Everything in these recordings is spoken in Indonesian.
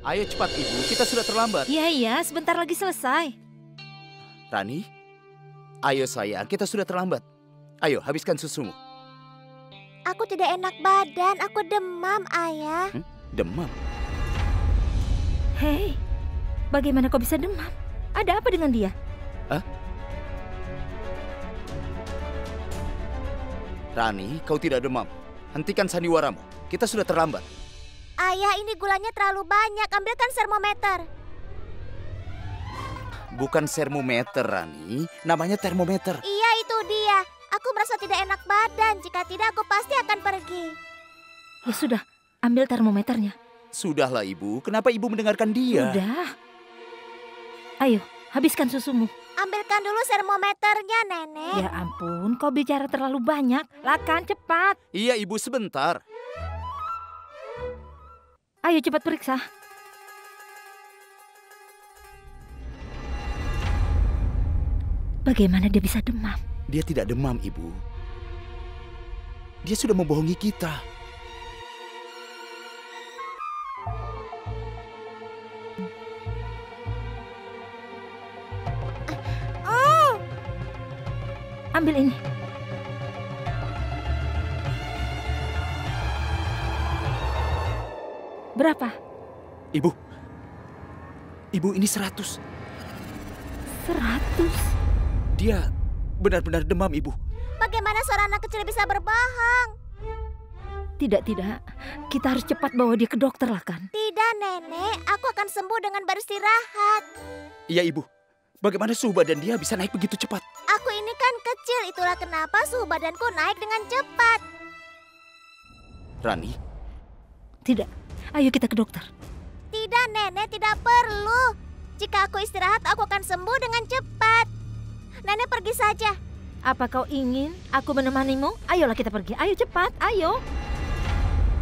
Ayo cepat Ibu, kita sudah terlambat. Iya, sebentar lagi selesai. Rani, ayo sayang, kita sudah terlambat. Ayo, habiskan susumu. Aku tidak enak badan, aku demam, Ayah. Demam? Hei, bagaimana kau bisa demam? Ada apa dengan dia? Hah? Rani, kau tidak demam. Hentikan sandiwaramu, kita sudah terlambat. Ayah, ini gulanya terlalu banyak, ambilkan termometer. Bukan termometer, Rani. Namanya termometer. Iya, itu dia. Aku merasa tidak enak badan. Jika tidak, aku pasti akan pergi. Ya sudah, ambil termometernya. Sudahlah Ibu, kenapa Ibu mendengarkan dia? Udah. Ayo, habiskan susumu. Ambilkan dulu termometernya, Nenek. Ya ampun, kau bicara terlalu banyak. Lakan, cepat. Iya Ibu, sebentar. Ayo cepat periksa. Bagaimana dia bisa demam? Dia tidak demam, Ibu. Dia sudah membohongi kita. Ambil ini. Berapa? Ibu, ini 100. 100? Dia benar-benar demam, Ibu. Bagaimana seorang anak kecil bisa berbohong? Tidak. Kita harus cepat bawa dia ke dokter lah kan? Tidak, Nenek. Aku akan sembuh dengan beristirahat. Iya, Ibu. Bagaimana suhu badan dia bisa naik begitu cepat? Aku ini kan kecil, itulah kenapa suhu badanku naik dengan cepat. Rani? Tidak. Ayo kita ke dokter. Tidak, Nenek, tidak perlu. Jika aku istirahat, aku akan sembuh dengan cepat. Nenek pergi saja. Apa kau ingin aku menemanimu? Ayolah kita pergi. Ayo cepat, ayo.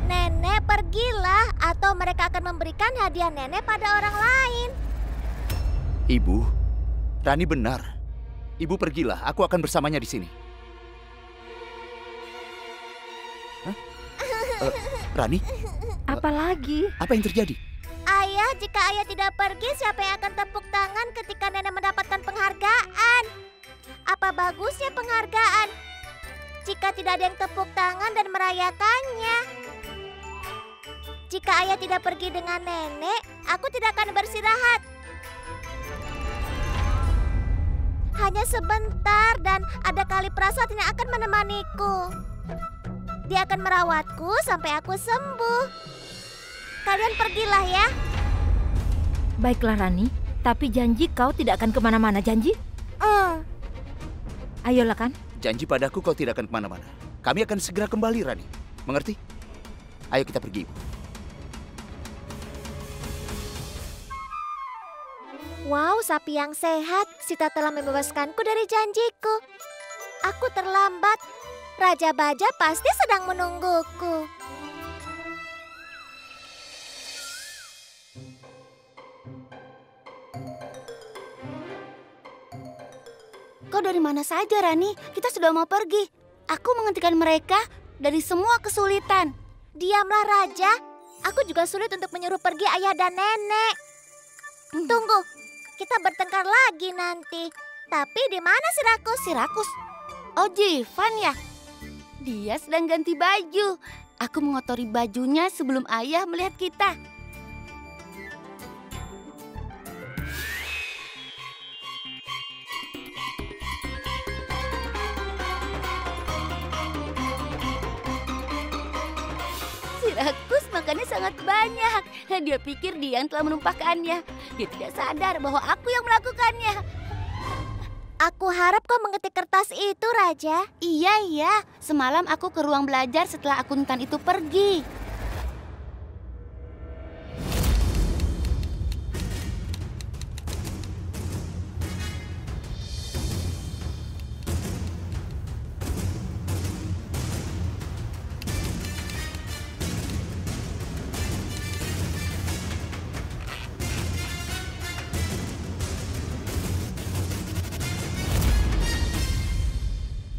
Nenek pergilah, atau mereka akan memberikan hadiah Nenek pada orang lain. Ibu, Rani benar. Ibu pergilah, aku akan bersamanya di sini. Hah? Rani? Apa lagi? Apa yang terjadi? Ayah, jika ayah tidak pergi, siapa yang akan tepuk tangan ketika Nenek mendapatkan penghargaan? Apa bagusnya penghargaan jika tidak ada yang tepuk tangan dan merayakannya? Jika ayah tidak pergi dengan Nenek, aku tidak akan beristirahat. Hanya sebentar dan ada kali Prasad yang akan menemaniku. Dia akan merawatku sampai aku sembuh. Kalian pergilah ya. Baiklah Rani, tapi janji kau tidak akan kemana-mana, janji? Ayolah kan? Janji padaku kau tidak akan kemana-mana. Kami akan segera kembali, Rani. Mengerti? Ayo kita pergi, Ibu. Wow, sapi yang sehat. Sita telah membebaskanku dari janjiku. Aku terlambat. Raja Baja pasti sedang menungguku. Kau dari mana saja, Rani? Kita sudah mau pergi. Aku menghentikan mereka dari semua kesulitan. Diamlah, Raja. Aku juga sulit untuk menyuruh pergi ayah dan nenek. Tunggu, kita bertengkar lagi nanti. Tapi di mana Sirakus? Sirakus? Oh, Jivan ya? Dia sedang ganti baju. Aku mengotori bajunya sebelum ayah melihat kita. Sirakus makannya sangat banyak. Dia pikir dia yang telah menumpahkannya. Dia tidak sadar bahwa aku yang melakukannya. Aku harap kau mengetik kertas itu, Raja. Iya. Semalam aku ke ruang belajar setelah akuntan itu pergi.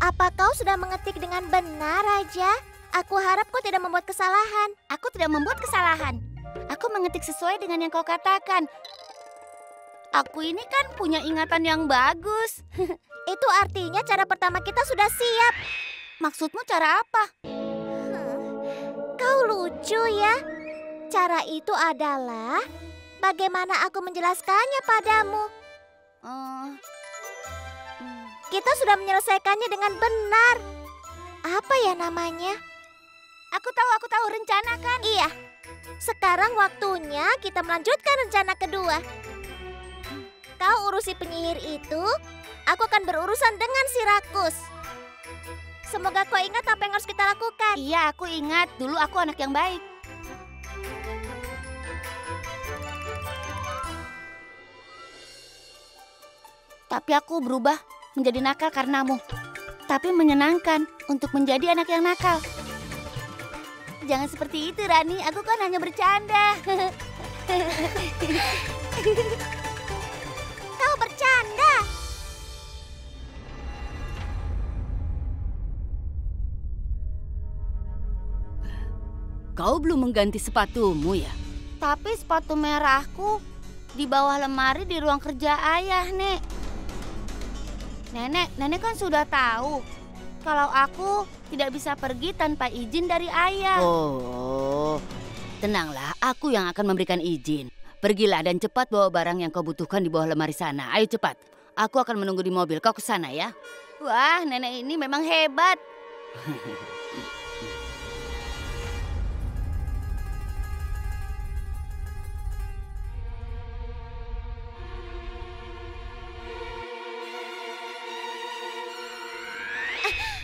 Apa kau sudah mengetik dengan benar, Raja? Aku harap kau tidak membuat kesalahan. Aku tidak membuat kesalahan. Aku mengetik sesuai dengan yang kau katakan. Aku ini kan punya ingatan yang bagus. Itu artinya cara pertama kita sudah siap. Maksudmu cara apa? Kau lucu ya. Cara itu adalah bagaimana aku menjelaskannya padamu. Kita sudah menyelesaikannya dengan benar. Apa ya namanya? Aku tahu rencana kan? Iya. Sekarang waktunya kita melanjutkan rencana kedua. Kau urusi penyihir itu, aku akan berurusan dengan si rakus. Semoga kau ingat apa yang harus kita lakukan. Iya, aku ingat. Dulu aku anak yang baik. Tapi aku berubah menjadi nakal karenamu. Tapi menyenangkan untuk menjadi anak yang nakal. Jangan seperti itu, Rani. Aku kan hanya bercanda. Kau bercanda. Kau belum mengganti sepatumu ya? Tapi sepatu merahku di bawah lemari di ruang kerja ayah, Nek. Nenek kan sudah tahu kalau aku tidak bisa pergi tanpa izin dari ayah. Oh, tenanglah, aku yang akan memberikan izin. Pergilah dan cepat bawa barang yang kau butuhkan di bawah lemari sana. Ayo cepat, aku akan menunggu di mobil. Kau ke sana ya. Wah, nenek ini memang hebat.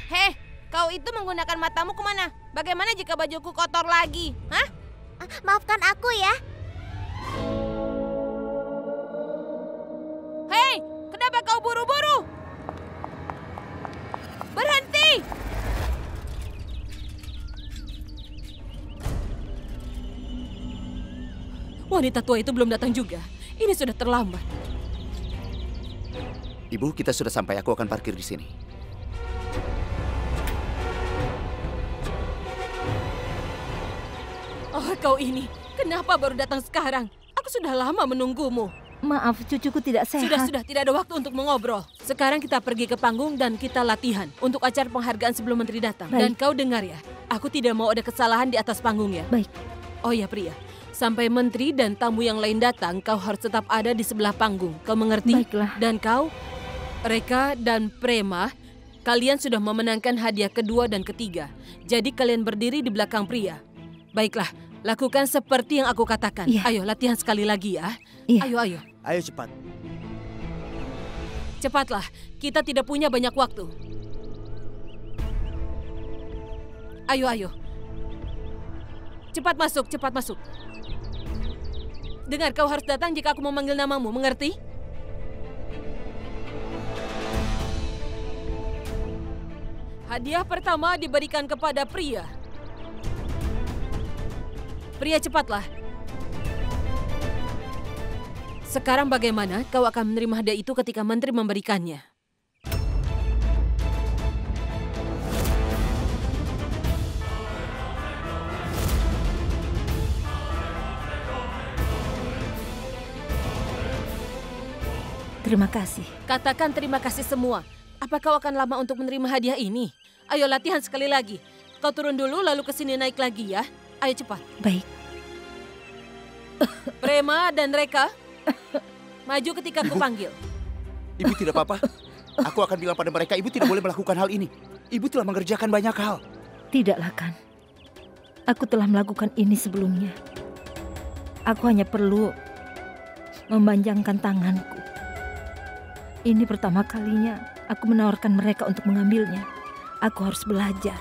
Heh, kau itu menggunakan matamu kemana? Bagaimana jika bajuku kotor lagi? Hah? Maafkan aku ya. Hei, kenapa kau buru-buru? Berhenti! Wanita tua itu belum datang juga. Ini sudah terlambat. Ibu, kita sudah sampai. Aku akan parkir di sini. Oh, kau ini. Kenapa baru datang sekarang? Aku sudah lama menunggumu. Maaf, cucuku tidak sehat. Sudah, tidak ada waktu untuk mengobrol. Sekarang kita pergi ke panggung dan kita latihan untuk acara penghargaan sebelum menteri datang. Baik. Dan kau dengar ya, aku tidak mau ada kesalahan di atas panggung ya. Baik. Oh ya, Pria. Sampai menteri dan tamu yang lain datang, kau harus tetap ada di sebelah panggung. Kau mengerti? Baiklah. Dan kau, Reka dan Prema, kalian sudah memenangkan hadiah kedua dan ketiga. Jadi kalian berdiri di belakang Pria. Baiklah, lakukan seperti yang aku katakan. Iya. Ayo, latihan sekali lagi ya. Iya. Ayo. Ayo cepat. Cepatlah, kita tidak punya banyak waktu. Ayo. Cepat masuk. Dengar, kau harus datang jika aku memanggil namamu, mengerti? Hadiah pertama diberikan kepada Pria. Pria, cepatlah. Sekarang bagaimana kau akan menerima hadiah itu ketika menteri memberikannya? Terima kasih. Katakan terima kasih semua. Apa kau akan lama untuk menerima hadiah ini? Ayo latihan sekali lagi. Kau turun dulu lalu ke sini naik lagi ya. Ayo cepat. Baik. Prema dan Reka, maju ketika aku panggil. Ibu tidak apa-apa. Aku akan bilang pada mereka, ibu tidak boleh melakukan hal ini. Ibu telah mengerjakan banyak hal. Tidaklah kan. Aku telah melakukan ini sebelumnya. Aku hanya perlu memanjangkan tanganku. Ini pertama kalinya aku menawarkan mereka untuk mengambilnya. Aku harus belajar.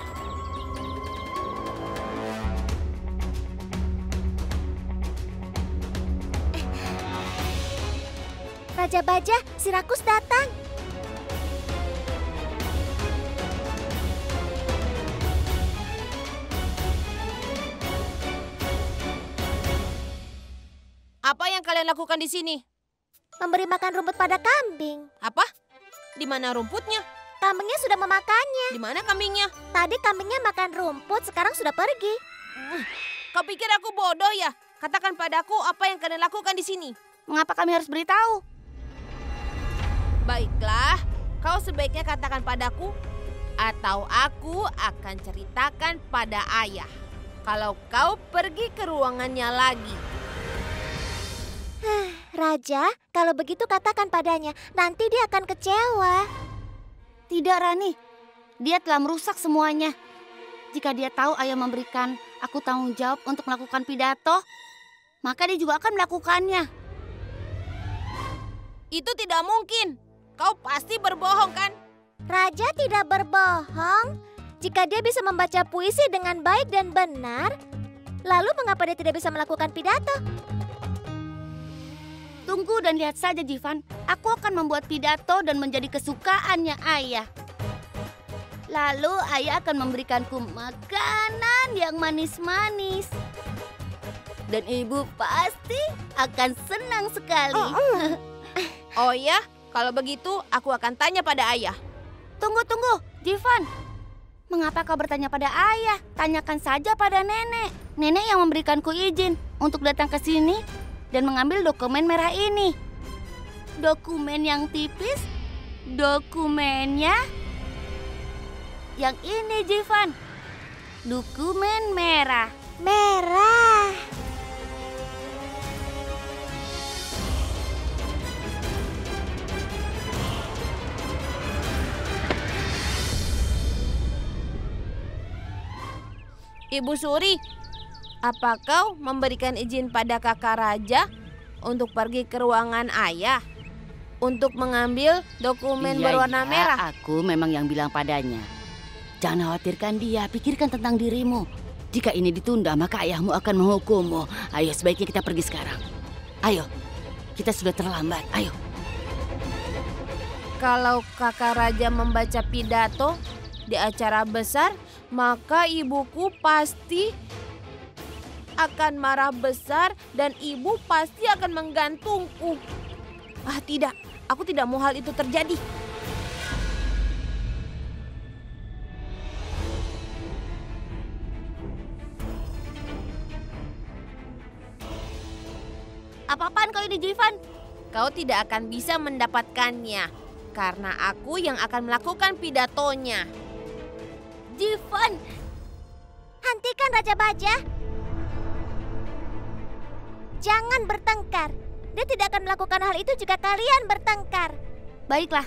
Raja Baja, si rakus datang. Apa yang kalian lakukan di sini? Memberi makan rumput pada kambing. Apa? Di mana rumputnya? Kambingnya sudah memakannya. Di mana kambingnya? Tadi kambingnya makan rumput, sekarang sudah pergi. Kau pikir aku bodoh ya? katakan padaku apa yang kalian lakukan di sini. Mengapa kami harus beritahu? Baiklah, kau sebaiknya katakan padaku, atau aku akan ceritakan pada ayah. Kalau kau pergi ke ruangannya lagi. Raja, kalau begitu katakan padanya, nanti dia akan kecewa. Tidak, Rani. Dia telah merusak semuanya. Jika dia tahu ayah memberikan aku tanggung jawab untuk melakukan pidato, maka dia juga akan melakukannya. Itu tidak mungkin. Kau pasti berbohong, kan? Raja tidak berbohong. Jika dia bisa membaca puisi dengan baik dan benar, lalu mengapa dia tidak bisa melakukan pidato? Tunggu dan lihat saja, Jivan. Aku akan membuat pidato dan menjadi kesukaannya ayah. Lalu ayah akan memberikanku makanan yang manis-manis. Dan ibu pasti akan senang sekali. Oh ya, kalau begitu aku akan tanya pada ayah. Tunggu, Jivan. Mengapa kau bertanya pada ayah? Tanyakan saja pada nenek. Nenek yang memberikanku izin untuk datang ke sini dan mengambil dokumen merah ini. Dokumen yang tipis, dokumennya yang ini, Jivan. Dokumen merah. Merah. Ibu Suri, apa kau memberikan izin pada kakak raja untuk pergi ke ruangan ayah untuk mengambil dokumen berwarna merah? Aku memang yang bilang padanya. Jangan khawatirkan dia, pikirkan tentang dirimu. Jika ini ditunda, maka ayahmu akan menghukummu. Ayo, sebaiknya kita pergi sekarang. Ayo, kita sudah terlambat. Ayo. Kalau kakak raja membaca pidato di acara besar, maka ibuku pasti akan marah besar dan ibu pasti akan menggantungku. Ah, tidak, aku tidak mau hal itu terjadi. Apa-apaan kau ini, Jivan? Kau tidak akan bisa mendapatkannya karena aku yang akan melakukan pidatonya. Jivan! Hentikan Raja Baja. Jangan bertengkar. Dia tidak akan melakukan hal itu jika kalian bertengkar. Baiklah.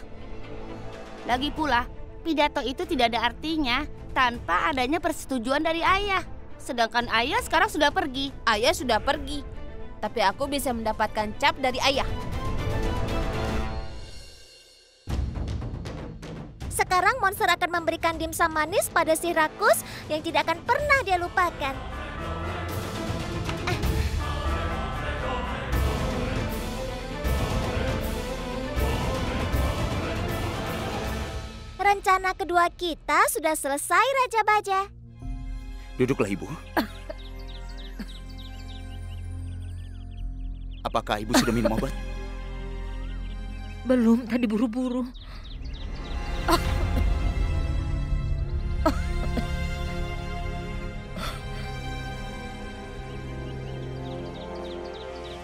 Lagi pula, pidato itu tidak ada artinya tanpa adanya persetujuan dari ayah. Sedangkan ayah sekarang sudah pergi. Ayah sudah pergi, tapi aku bisa mendapatkan cap dari ayah. Sekarang monster akan memberikan dimsum manis pada si rakus yang tidak akan pernah dia lupakan. Rencana kedua kita sudah selesai, Raja Baja. Duduklah, Ibu. Apakah Ibu sudah minum obat? Belum, tadi buru-buru.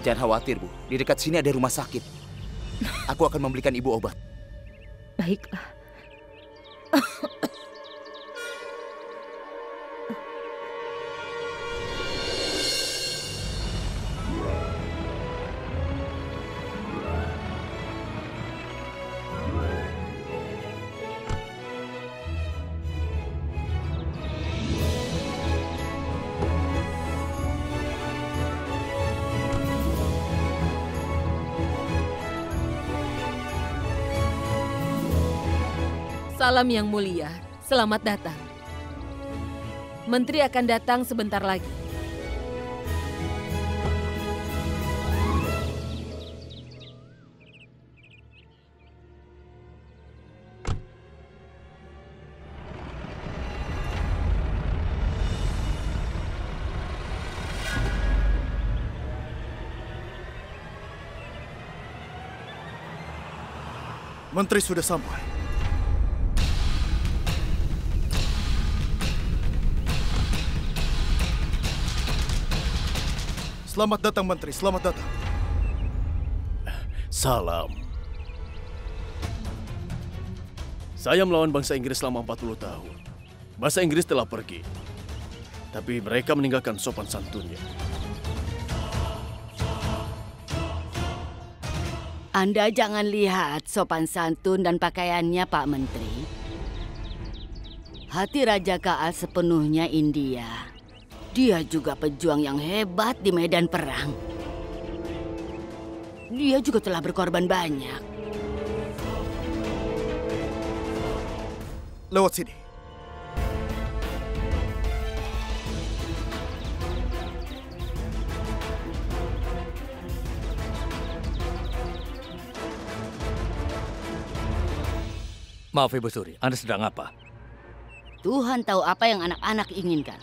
Jangan khawatir, Bu. Di dekat sini ada rumah sakit. Aku akan membelikan Ibu obat. Baiklah. Salam yang mulia, selamat datang. Menteri akan datang sebentar lagi. Menteri sudah sampai. Selamat datang, Menteri. Selamat datang. Salam. Saya melawan bangsa Inggris selama 40 tahun. Bangsa Inggris telah pergi. Tapi mereka meninggalkan sopan santunnya. Anda jangan lihat sopan santun dan pakaiannya, Pak Menteri. Hati Raja Kaal sepenuhnya India. Dia juga pejuang yang hebat di medan perang. Dia juga telah berkorban banyak. Lewat sini. Maaf Ibu Suri, Anda sedang apa? Tuhan tahu apa yang anak-anak inginkan.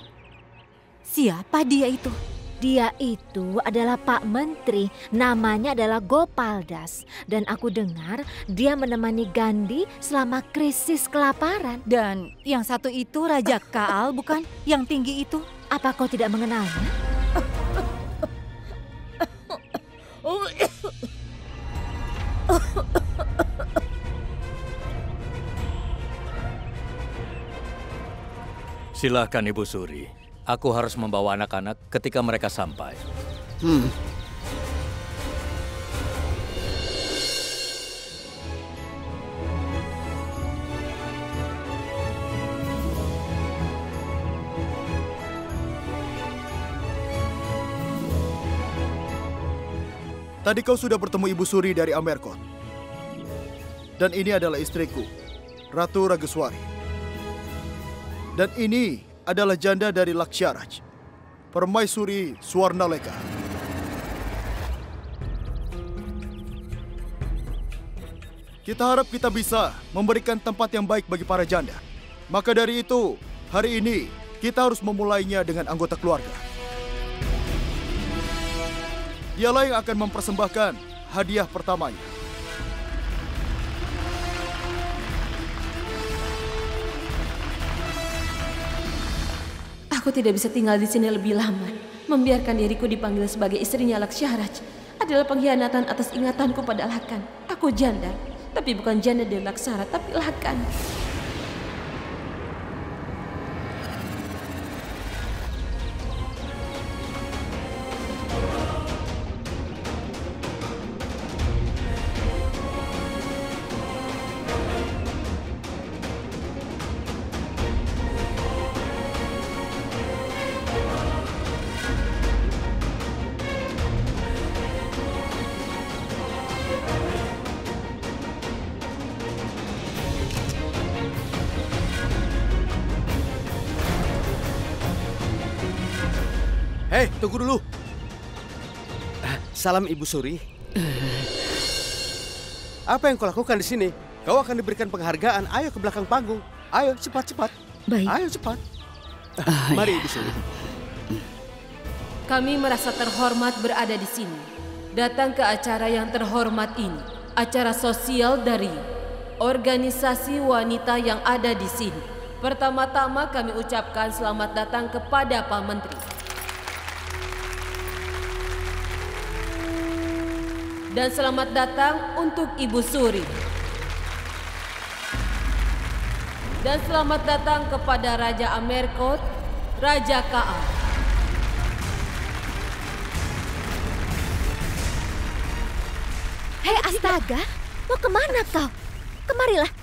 Siapa dia itu? Dia itu adalah Pak Menteri, namanya adalah Gopaldas. Dan aku dengar dia menemani Gandhi selama krisis kelaparan. Dan yang satu itu Raja Kaal, bukan? Yang tinggi itu? Apa kau tidak mengenalnya? Silakan Ibu Suri. Aku harus membawa anak-anak ketika mereka sampai. Tadi kau sudah bertemu Ibu Suri dari Amerkot. Dan ini adalah istriku, Ratu Rageswari. Dan ini adalah janda dari Laksyaraj, Permaisuri Swarnaleka. Kita harap kita bisa memberikan tempat yang baik bagi para janda. Maka dari itu, hari ini kita harus memulainya dengan anggota keluarga. Dialah yang akan mempersembahkan hadiah pertamanya. Aku tidak bisa tinggal di sini lebih lama. Membiarkan diriku dipanggil sebagai istrinya Laksyaraj adalah pengkhianatan atas ingatanku pada Lakan. Aku janda, tapi bukan janda dari Laksara, tapi Lakan. Hei, tunggu dulu. Salam Ibu Suri. Apa yang kau lakukan di sini? Kau akan diberikan penghargaan. Ayo ke belakang panggung. Ayo, cepat-cepat. Baik. Ayo, cepat. Mari Ibu Suri. Kami merasa terhormat berada di sini. Datang ke acara yang terhormat ini. Acara sosial dari organisasi wanita yang ada di sini. Pertama-tama kami ucapkan selamat datang kepada Pak Menteri. Dan selamat datang untuk Ibu Suri. Dan selamat datang kepada Raja Amerkot, Raja Kaal. Hei astaga, mau kemana kau? Kemarilah.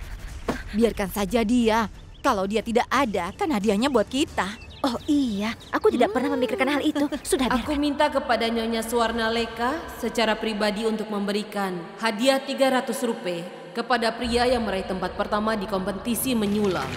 Biarkan saja dia. Kalau dia tidak ada, kan hadiahnya buat kita. Oh iya, aku tidak pernah memikirkan hal itu. Sudah biarkan. Aku minta kepada Nyonya Swarnaleka secara pribadi untuk memberikan hadiah 300 rupiah kepada pria yang meraih tempat pertama di kompetisi menyulam.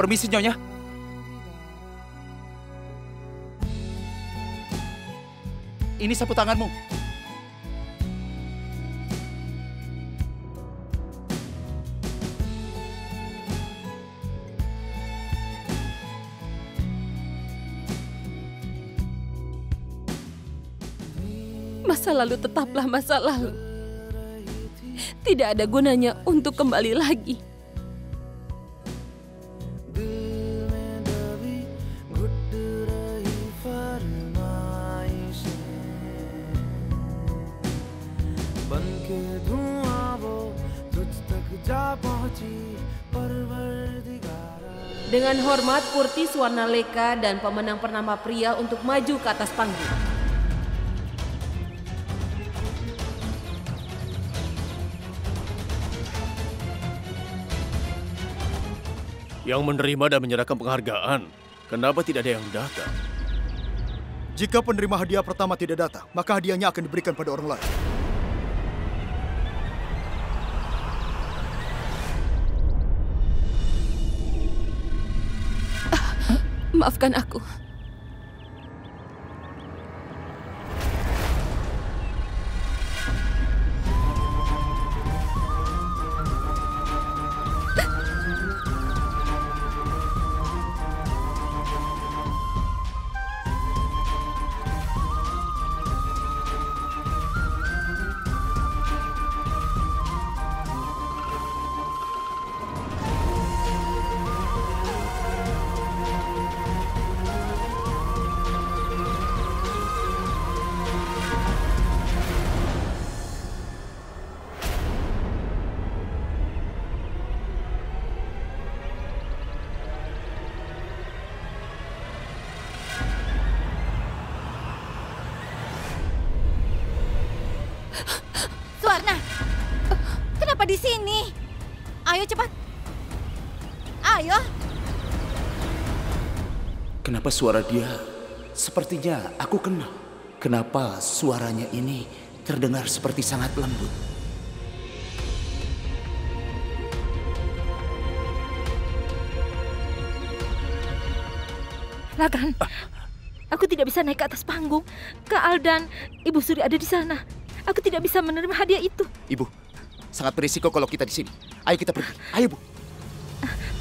Permisi, Nyonya. Ini sapu tanganmu. Masa lalu tetaplah masa lalu. Tidak ada gunanya untuk kembali lagi. Dengan hormat, Purti Swarnaleka dan pemenang Pernama Pria untuk maju ke atas panggung. Yang menerima dan menyerahkan penghargaan, kenapa tidak ada yang datang? Jika penerima hadiah pertama tidak datang, maka hadiahnya akan diberikan pada orang lain. Maafkan aku. Swarna, kenapa di sini? Ayo cepat. Ayo. Kenapa suara dia sepertinya aku kenal? Kenapa suaranya ini terdengar seperti sangat lembut? Lagan, aku tidak bisa naik ke atas panggung. Kaal dan Ibu Suri ada di sana. Aku tidak bisa menerima hadiah itu. Ibu, sangat berisiko kalau kita di sini. Ayo kita pergi. Ayo, Bu.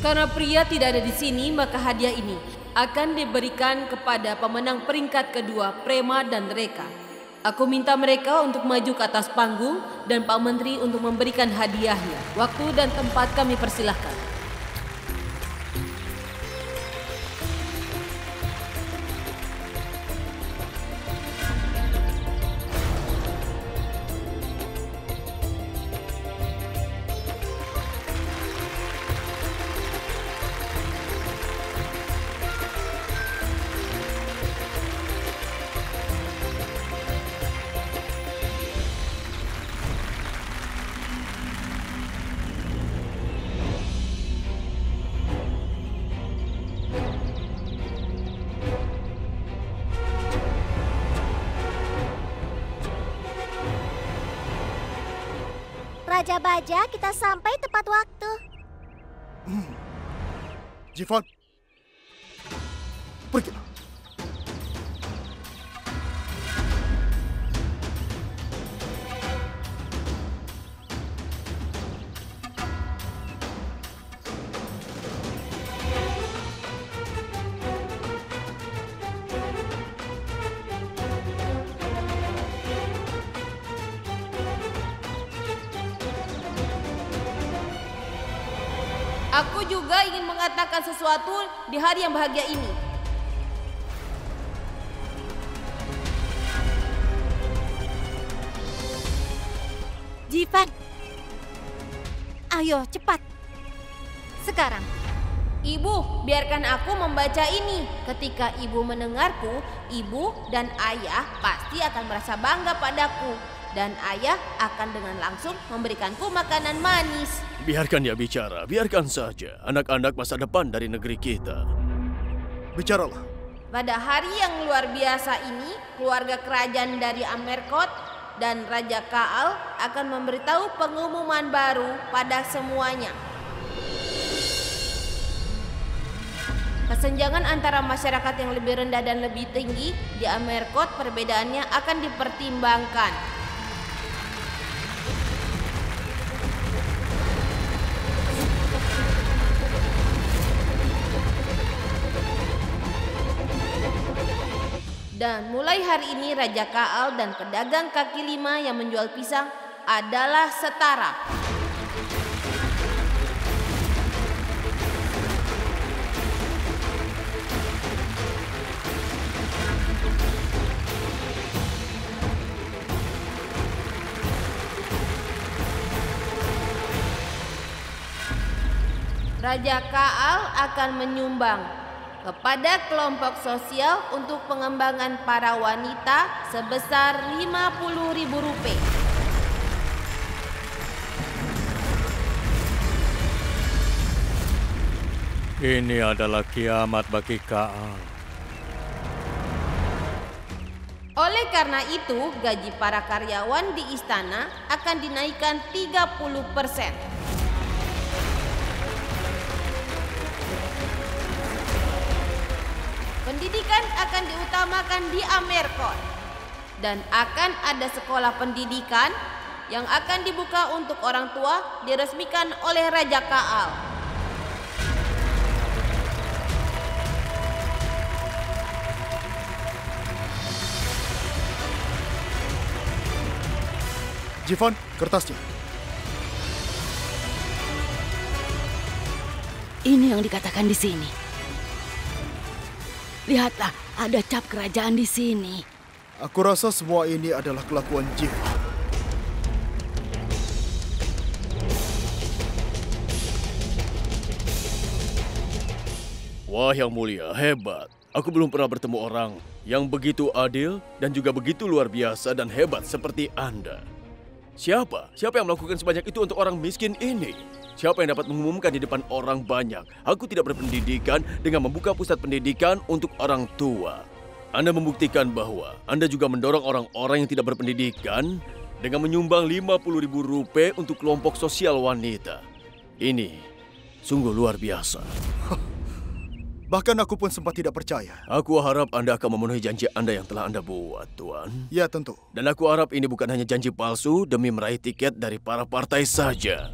Karena pria tidak ada di sini, maka hadiah ini akan diberikan kepada pemenang peringkat kedua, Prema dan Reka. Aku minta mereka untuk maju ke atas panggung dan Pak Menteri untuk memberikan hadiahnya. Waktu dan tempat kami persilahkan. Raja Baja, kita sampai tepat waktu. Jifan, pergilah. Aku juga ingin mengatakan sesuatu di hari yang bahagia ini. Jivan, ayo cepat. Sekarang. Ibu, biarkan aku membaca ini. Ketika ibu mendengarku, ibu dan ayah pasti akan merasa bangga padaku. Dan ayah akan dengan langsung memberikanku makanan manis. Biarkan dia bicara, biarkan saja. Anak-anak masa depan dari negeri kita. Bicaralah. Pada hari yang luar biasa ini, keluarga kerajaan dari Amerkot dan Raja Kaal akan memberitahu pengumuman baru pada semuanya. Kesenjangan antara masyarakat yang lebih rendah dan lebih tinggi di Amerkot perbedaannya akan dipertimbangkan. Dan mulai hari ini Raja Kaal dan pedagang kaki lima yang menjual pisang adalah setara. Raja Kaal akan menyumbang kepada kelompok sosial untuk pengembangan para wanita sebesar Rp50.000. Ini adalah kiamat bagi Kaal. Oleh karena itu, gaji para karyawan di istana akan dinaikkan 30%. Pendidikan akan diutamakan di Amerkot dan akan ada sekolah pendidikan yang akan dibuka untuk orang tua diresmikan oleh Raja Kaal. Jivan, kertasnya. Ini yang dikatakan di sini. Lihatlah, ada cap kerajaan di sini. Aku rasa semua ini adalah kelakuan Jivan. Wah, Yang Mulia, hebat. Aku belum pernah bertemu orang yang begitu adil dan juga begitu luar biasa dan hebat seperti Anda. Siapa? Siapa yang melakukan sebanyak itu untuk orang miskin ini? Siapa yang dapat mengumumkan di depan orang banyak? Aku tidak berpendidikan dengan membuka pusat pendidikan untuk orang tua. Anda membuktikan bahwa Anda juga mendorong orang-orang yang tidak berpendidikan dengan menyumbang Rp50.000 untuk kelompok sosial wanita. Ini sungguh luar biasa. Bahkan aku pun sempat tidak percaya. Aku harap Anda akan memenuhi janji Anda yang telah Anda buat, Tuan. Ya, tentu. Dan aku harap ini bukan hanya janji palsu demi meraih tiket dari para partai saja.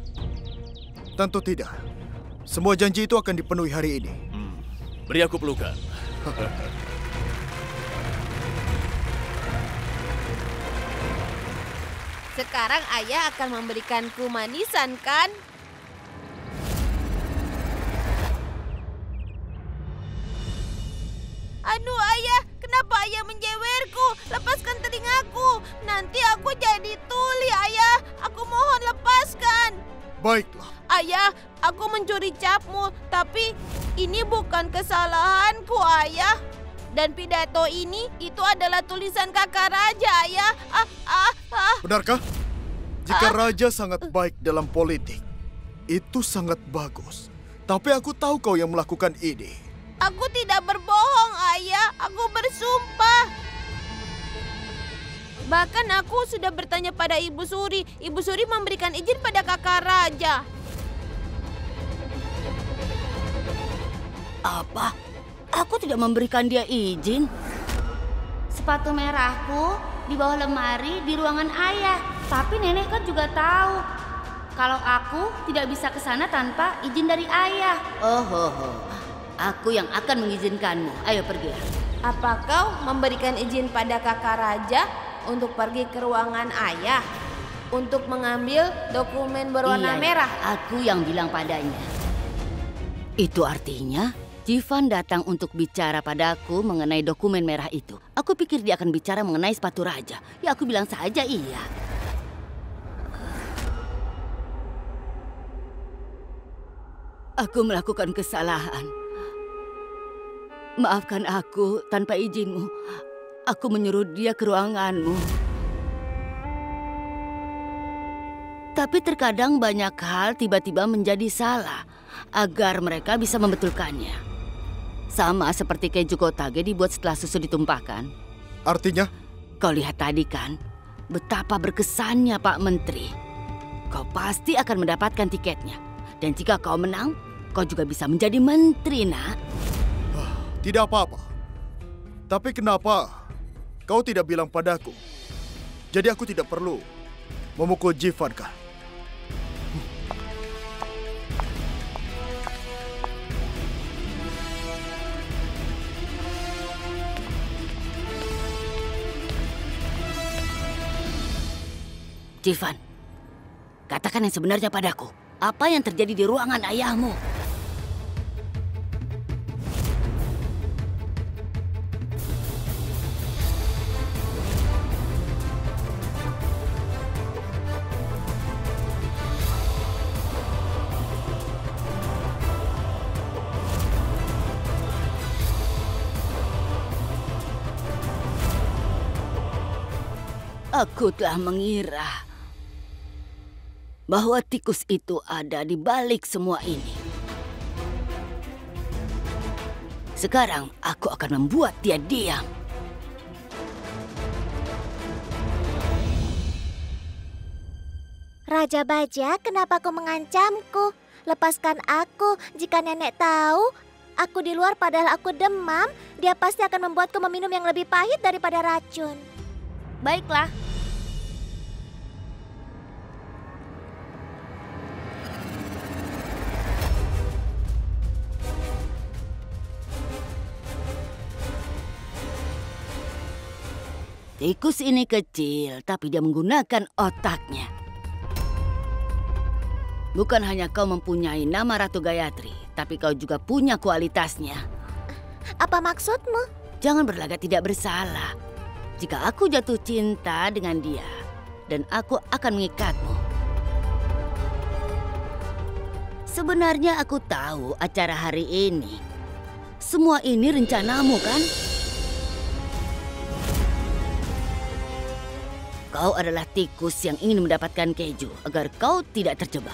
Tentu tidak. Semua janji itu akan dipenuhi hari ini. Beri aku pelukan. Sekarang ayah akan memberikanku manisan, kan? Aduh ayah, kenapa ayah menjewerku? Lepaskan telingaku. Nanti aku jadi tuli, ayah. Aku mohon lepaskan. Baiklah. Ayah, aku mencuri capmu, tapi ini bukan kesalahanku, ayah. Dan pidato ini, itu adalah tulisan kakak raja, ayah. Benarkah? Jika raja sangat baik dalam politik, itu sangat bagus. Tapi aku tahu kau yang melakukan ini. Aku tidak berbohong, ayah. Aku bersumpah. Bahkan aku sudah bertanya pada Ibu Suri. Ibu Suri memberikan izin pada kakak raja. Apa? Aku tidak memberikan dia izin. Sepatu merahku di bawah lemari di ruangan ayah. Tapi nenek kan juga tahu kalau aku tidak bisa ke sana tanpa izin dari ayah. Aku yang akan mengizinkanmu. Ayo pergi. Apa kau memberikan izin pada kakak raja untuk pergi ke ruangan ayah untuk mengambil dokumen berwarna merah? Aku yang bilang padanya. Itu artinya Jivan datang untuk bicara padaku mengenai dokumen merah itu. Aku pikir dia akan bicara mengenai sepatu raja. Ya aku bilang saja iya. Aku melakukan kesalahan. Maafkan aku tanpa izinmu. Aku menyuruh dia ke ruanganmu. Tapi terkadang banyak hal tiba-tiba menjadi salah agar mereka bisa membetulkannya. Sama seperti keju kotage dibuat setelah susu ditumpahkan. Artinya? Kau lihat tadi kan, betapa berkesannya Pak Menteri. Kau pasti akan mendapatkan tiketnya. Dan jika kau menang, kau juga bisa menjadi menteri, nak. Tidak apa-apa. Tapi kenapa kau tidak bilang padaku? Jadi aku tidak perlu memukul Jivan kah? Jivan, katakan yang sebenarnya padaku. Apa yang terjadi di ruangan ayahmu? Aku telah mengira bahwa tikus itu ada di balik semua ini. Sekarang aku akan membuat dia diam. Raja Bajak, kenapa kau mengancamku? Lepaskan aku. Jika nenek tahu aku di luar padahal aku demam, dia pasti akan membuatku meminum yang lebih pahit daripada racun. Baiklah. Tikus ini kecil, tapi dia menggunakan otaknya. Bukan hanya kau mempunyai nama Ratu Gayatri, tapi kau juga punya kualitasnya. Apa maksudmu? Jangan berlagak tidak bersalah. Jika aku jatuh cinta dengan dia, dan aku akan mengikatmu. Sebenarnya aku tahu acara hari ini. Semua ini rencanamu, kan? Kau adalah tikus yang ingin mendapatkan keju agar kau tidak terjebak.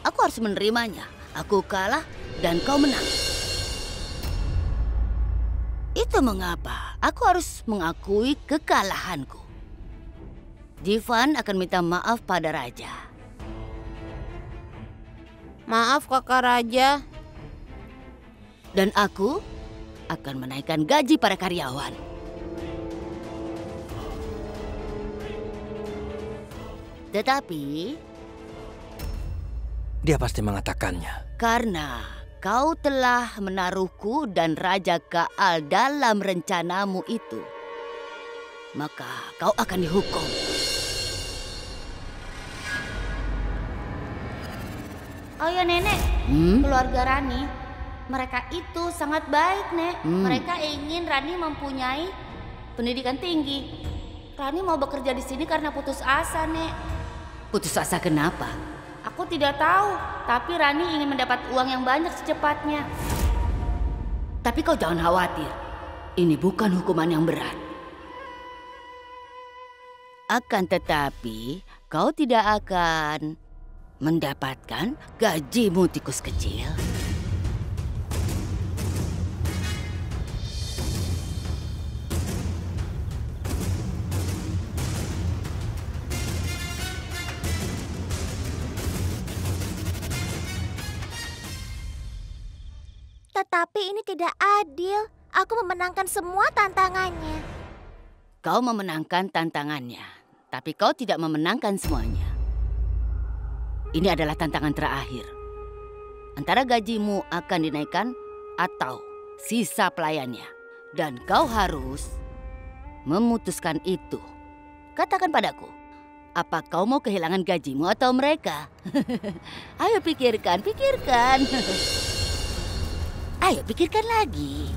Aku harus menerimanya. Aku kalah dan kau menang. Itu mengapa aku harus mengakui kekalahanku. Jivan akan minta maaf pada raja. Maaf kakak raja. Dan aku akan menaikkan gaji para karyawan. Tetapi dia pasti mengatakannya. Karena kau telah menaruhku dan Raja Kaal dalam rencanamu itu, maka kau akan dihukum. Oh ya nenek, keluarga Rani, mereka itu sangat baik, Nek. Mereka ingin Rani mempunyai pendidikan tinggi. Rani mau bekerja di sini karena putus asa, Nek. Putus asa kenapa? Aku tidak tahu, tapi Rani ingin mendapat uang yang banyak secepatnya. Tapi kau jangan khawatir, ini bukan hukuman yang berat. Akan tetapi, kau tidak akan mendapatkan gajimu, tikus kecil. Tetapi ini tidak adil. Aku memenangkan semua tantangannya. Kau memenangkan tantangannya, tapi kau tidak memenangkan semuanya. Ini adalah tantangan terakhir. Antara gajimu akan dinaikkan atau sisa pelayannya. Dan kau harus memutuskan itu. Katakan padaku, apa kau mau kehilangan gajimu atau mereka? Ayo pikirkan, pikirkan. Ayo pikirkan lagi.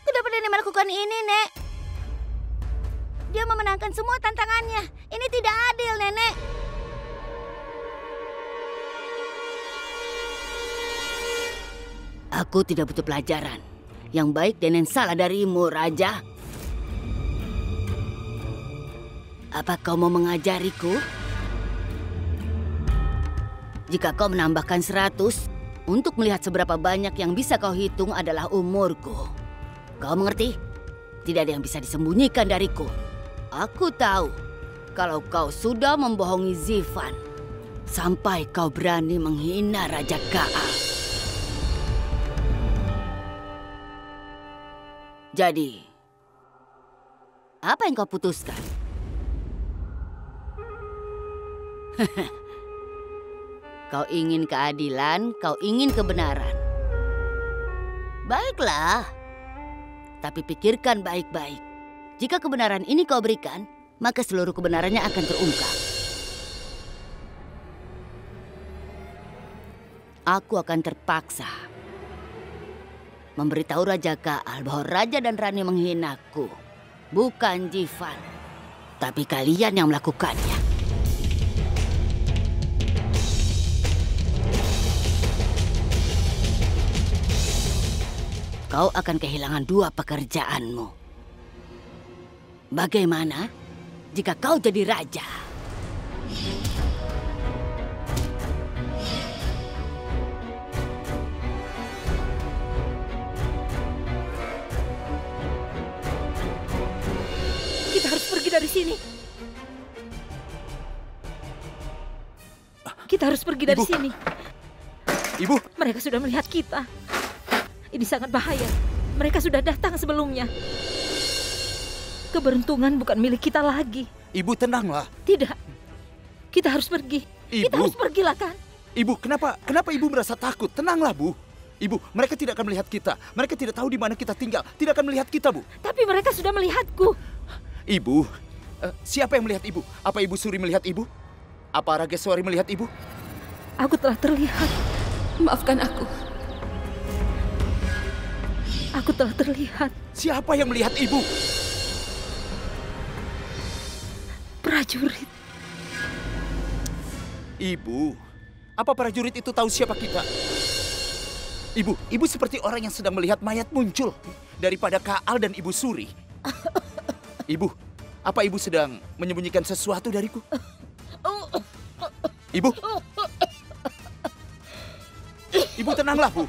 Kenapa Nenek melakukan ini, Nek? Dia memenangkan semua tantangannya. Ini tidak adil, Nenek. Aku tidak butuh pelajaran. Yang baik dan yang salah darimu, Raja. Apa kau mau mengajariku? Jika kau menambahkan 100, untuk melihat seberapa banyak yang bisa kau hitung adalah umurku. Kau mengerti? Tidak ada yang bisa disembunyikan dariku. Aku tahu kalau kau sudah membohongi Zivan. Sampai kau berani menghina Raja Kaal. Jadi, apa yang kau putuskan? Kau ingin keadilan, kau ingin kebenaran. Baiklah, tapi pikirkan baik-baik. Jika kebenaran ini kau berikan, maka seluruh kebenarannya akan terungkap. Aku akan terpaksa memberitahu Raja Kaal bahwa Raja dan Rani menghinaku. Bukan Zivan, tapi kalian yang melakukannya. Kau akan kehilangan 2 pekerjaanmu. Bagaimana jika kau jadi raja? Kita harus pergi dari sini. Kita harus pergi dari sini. Ibu. Mereka sudah melihat kita. Ini sangat bahaya. Mereka sudah datang sebelumnya. Keberuntungan bukan milik kita lagi. Ibu tenanglah. Tidak. Kita harus pergi. Ibu. Kita harus pergilah kan. Ibu, kenapa ibu merasa takut? Tenanglah, Bu. Ibu, mereka tidak akan melihat kita. Mereka tidak tahu di mana kita tinggal. Tidak akan melihat kita, Bu. Tapi mereka sudah melihatku. Ibu, siapa yang melihat ibu? Apa Ibu Suri melihat ibu? Apa Rageswari melihat ibu? Aku telah terlihat. Maafkan aku. Aku telah terlihat. Siapa yang melihat ibu? Prajurit. Ibu, apa prajurit itu tahu siapa kita? Ibu seperti orang yang sedang melihat mayat muncul daripada Kaal dan Ibu Suri. Ibu, apa Ibu sedang menyembunyikan sesuatu dariku? Ibu tenanglah, Bu.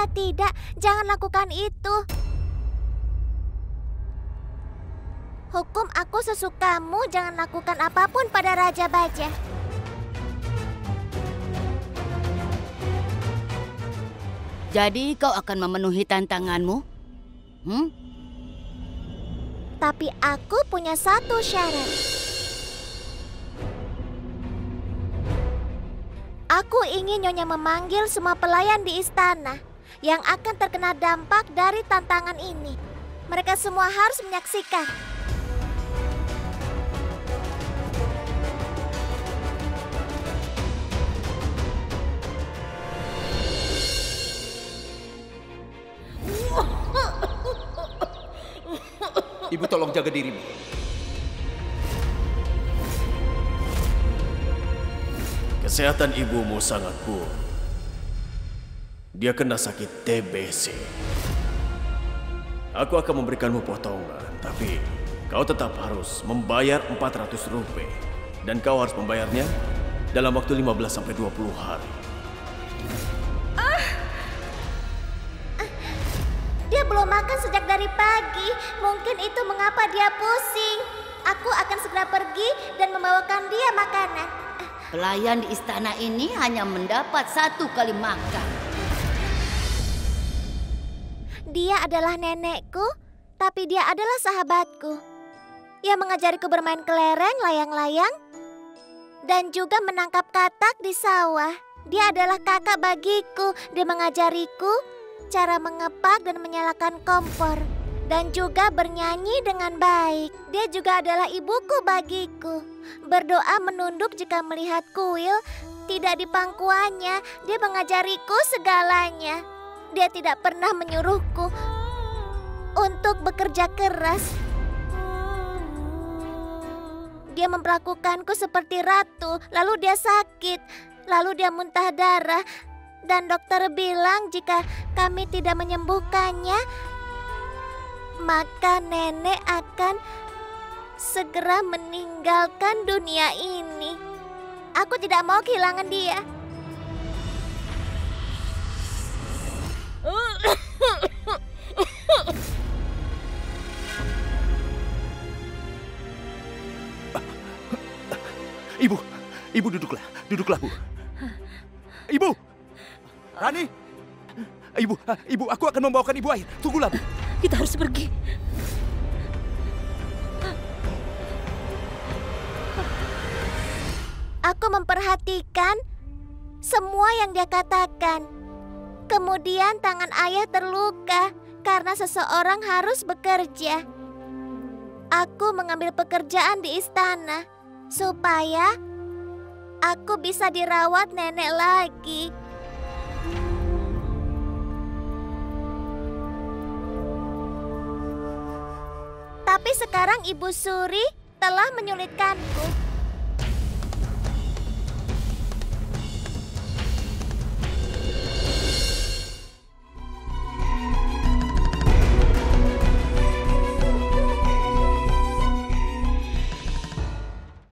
Tidak, jangan lakukan itu. Hukum aku sesukamu, jangan lakukan apapun pada Raja Baja. Jadi kau akan memenuhi tantanganmu? Tapi aku punya satu syarat. Aku ingin Nyonya memanggil semua pelayan di istana yang akan terkena dampak dari tantangan ini. Mereka semua harus menyaksikan. Ibu tolong jaga dirimu. Kesehatan ibumu sangat buruk. Dia kena sakit TBC. Aku akan memberikanmu potongan, tapi kau tetap harus membayar 400 rupiah. Dan kau harus membayarnya dalam waktu 15-20 hari. Dia belum makan sejak dari pagi. Mungkin itu mengapa dia pusing. Aku akan segera pergi dan membawakan dia makanan. Pelayan di istana ini hanya mendapat 1 kali makan. Dia adalah nenekku, tapi dia adalah sahabatku. Ia mengajariku bermain kelereng, layang-layang, dan juga menangkap katak di sawah. Dia adalah kakak bagiku. Dia mengajariku cara mengepak dan menyalakan kompor. dan juga bernyanyi dengan baik. Dia juga adalah ibuku bagiku. Berdoa menunduk jika melihat kuil tidak di pangkuannya. Dia mengajariku segalanya. Dia tidak pernah menyuruhku untuk bekerja keras. Dia memperlakukanku seperti ratu, lalu dia sakit, lalu dia muntah darah. Dan dokter bilang jika kami tidak menyembuhkannya, maka nenek akan segera meninggalkan dunia ini. Aku tidak mau kehilangan dia. Ibu duduklah, Bu. Ibu! Rani! Ibu, aku akan membawakan Ibu air. Tunggulah, Bu. Kita harus pergi. Aku memperhatikan semua yang dia katakan. Kemudian tangan ayah terluka karena seseorang harus bekerja. Aku mengambil pekerjaan di istana supaya aku bisa dirawat nenek lagi. Tapi sekarang Ibu Suri telah menyulitkanku.